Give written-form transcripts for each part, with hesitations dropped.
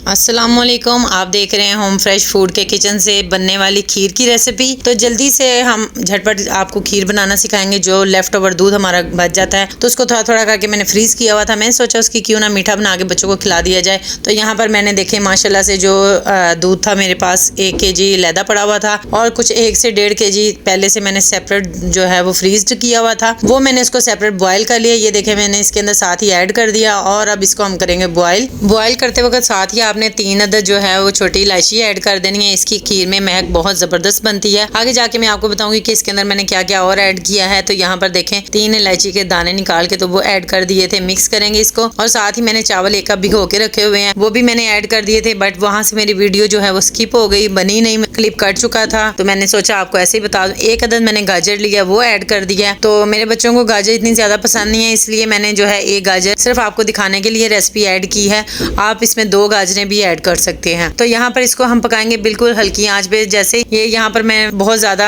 अस्सलामुअलैकुम, आप देख रहे हैं होम फ्रेश फूड के किचन से बनने वाली खीर की रेसिपी। तो जल्दी से हम झटपट आपको खीर बनाना सिखाएंगे। जो लेफ्ट ओवर दूध हमारा बच जाता है तो उसको थोड़ा थोड़ा करके मैंने फ्रीज किया हुआ था। मैंने सोचा उसकी क्यों ना मीठा बना के बच्चों को खिला दिया जाए। तो यहाँ पर मैंने देखे माशाल्लाह से जो दूध था मेरे पास 1 kg लैदा पड़ा हुआ था और कुछ 1 से 1.5 kg पहले से मैंने सेपरेट जो है वो फ्रीज किया हुआ था। वो मैंने इसको सेपरेट बॉयल कर लिया। ये देखे मैंने इसके अंदर साथ ही ऐड कर दिया और अब इसको हम करेंगे बॉयल करते वक्त साथ ही आपने 3 अदद जो है वो छोटी इलायची ऐड कर देनी है। इसकी खीर में महक बहुत जबरदस्त बनती है। आगे जाके मैं आपको बताऊंगी कि इसके अंदर मैंने क्या क्या और ऐड किया है। तो यहाँ पर देखें 3 इलायची के दाने निकाल के तो वो ऐड कर दिए थे। मिक्स करेंगे इसको और साथ ही मैंने चावल 1 कप भिगो के रखे हुए हैं, वो भी मैंने ऐड कर दिए थे। बट वहां से मेरी वीडियो जो है वो स्किप हो गई, बनी नहीं, क्लिप कट चुका था। तो मैंने सोचा आपको ऐसे ही बता दूं। 1 अदद मैंने गाजर लिया, वो ऐड कर दिया। तो मेरे बच्चों को गाजर इतनी ज्यादा पसंद नहीं है, इसलिए मैंने जो है 1 गाजर सिर्फ आपको दिखाने के लिए रेसिपी ऐड की है। आप इसमें 2 गाजरें भी ऐड कर सकते हैं। तो यहाँ पर इसको हम पकाएंगे बिल्कुल हल्की आंच पे। जैसे ये यहाँ पर मैं बहुत ज्यादा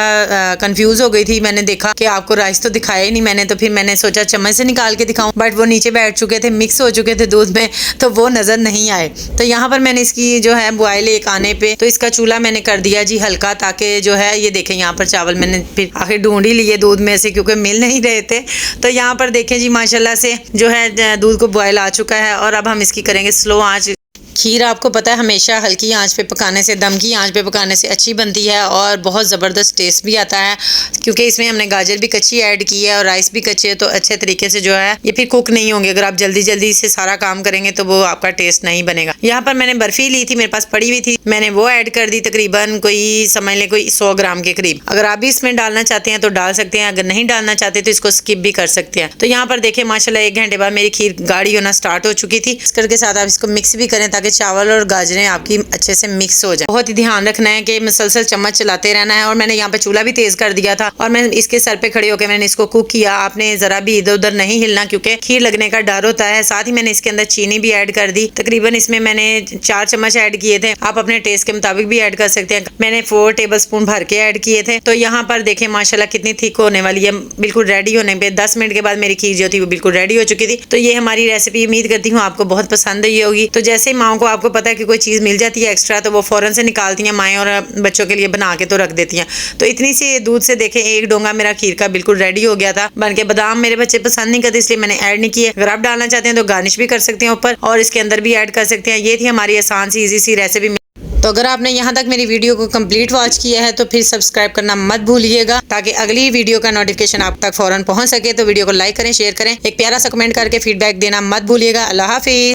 कंफ्यूज हो गई थी। मैंने देखा कि आपको राइस तो दिखाया ही नहीं मैंने, तो फिर मैंने सोचा चम्मच से निकाल के दिखाऊं, बट वो नीचे बैठ चुके थे, मिक्स हो चुके थे दूध में, तो वो नजर नहीं आए। तो यहाँ पर मैंने इसकी जो है बॉयल 1 आने पे तो इसका चूल्हा मैंने कर दिया जी हल्का, ताकि जो है ये देखें यहाँ पर चावल मैंने फिर आखिर ढूंढ ही लिए दूध में से, क्योंकि मिल नहीं रहे थे। तो यहाँ पर देखें जी माशाल्लाह से जो है दूध को बॉयल आ चुका है और अब हम इसकी करेंगे स्लो आंच। खीर आपको पता है हमेशा हल्की आंच पे पकाने से, दम की आंच पे पकाने से अच्छी बनती है और बहुत ज़बरदस्त टेस्ट भी आता है, क्योंकि इसमें हमने गाजर भी कच्ची ऐड की है और राइस भी कच्चे है। तो अच्छे तरीके से जो है ये फिर कुक नहीं होंगे। अगर आप जल्दी जल्दी से सारा काम करेंगे तो वो आपका टेस्ट नहीं बनेगा। यहाँ पर मैंने बर्फी ली थी, मेरे पास पड़ी हुई थी, मैंने वो ऐड कर दी। तकरीबन कोई समझ लें कोई 100 ग्राम के करीब। अगर आप भी इसमें डालना चाहते हैं तो डाल सकते हैं, अगर नहीं डालना चाहते तो इसको स्किप भी कर सकते हैं। तो यहाँ पर देखें माशाल्लाह 1 घंटे बाद मेरी खीर गाढ़ी होना स्टार्ट हो चुकी थी। इस करके साथ आप इसको मिक्स भी करें ताकि चावल और गाजरें आपकी अच्छे से मिक्स हो जाए। बहुत ही ध्यान रखना है कि मुसलसल चम्मच चलाते रहना है। और मैंने यहाँ पे चूल्हा भी तेज कर दिया था और मैं इसके सर पे खड़े होकर मैंने इसको कुक किया। आपने जरा भी इधर उधर नहीं हिलना, क्योंकि खीर लगने का डर होता है। साथ ही मैंने इसके अंदर चीनी भी ऐड कर दी। तकरीबन इसमें मैंने 4 चम्मच ऐड किए थे, आप अपने टेस्ट के मुताबिक भी ऐड कर सकते हैं। मैंने 4 टेबल स्पून भर के ऐड किए थे। तो यहाँ पर देखें माशाल्लाह कितनी थिक होने वाली है। बिल्कुल रेडी होने पे 10 मिनट के बाद मेरी खीर जो थी वो बिल्कुल रेडी हो चुकी थी। तो ये हमारी रेसिपी उम्मीद करती हूँ आपको बहुत पसंद आई होगी। तो जैसे ही माओ को आपको पता है कि कोई चीज मिल जाती है एक्स्ट्रा, तो वो फौरन से निकालती हैं माएँ और बच्चों के लिए बना के तो रख देती हैं। तो इतनी सी दूध से देखें 1 डोंगा मेरा खीर का बिल्कुल रेडी हो गया था बन के। बादाम मेरे बच्चे पसंद नहीं करते, इसलिए मैंने ऐड नहीं किए। अगर आप डालना चाहते हैं तो गार्निश भी कर सकते हैं ऊपर और इसके अंदर भी ऐड कर सकते हैं। ये थी हमारी आसान सी इजी सी रेसिपी। तो अगर आपने यहाँ तक मेरी वीडियो को कंप्लीट वॉच किया है तो फिर सब्सक्राइब करना मत भूलिएगा, ताकि अगली वीडियो का नोटिफिकेशन आप तक फौरन पहुंच सके। तो वीडियो को लाइक करें, शेयर करें, एक प्यारा सा कमेंट करके फीडबैक देना मत भूलिएगा। अल्लाह हाफिज।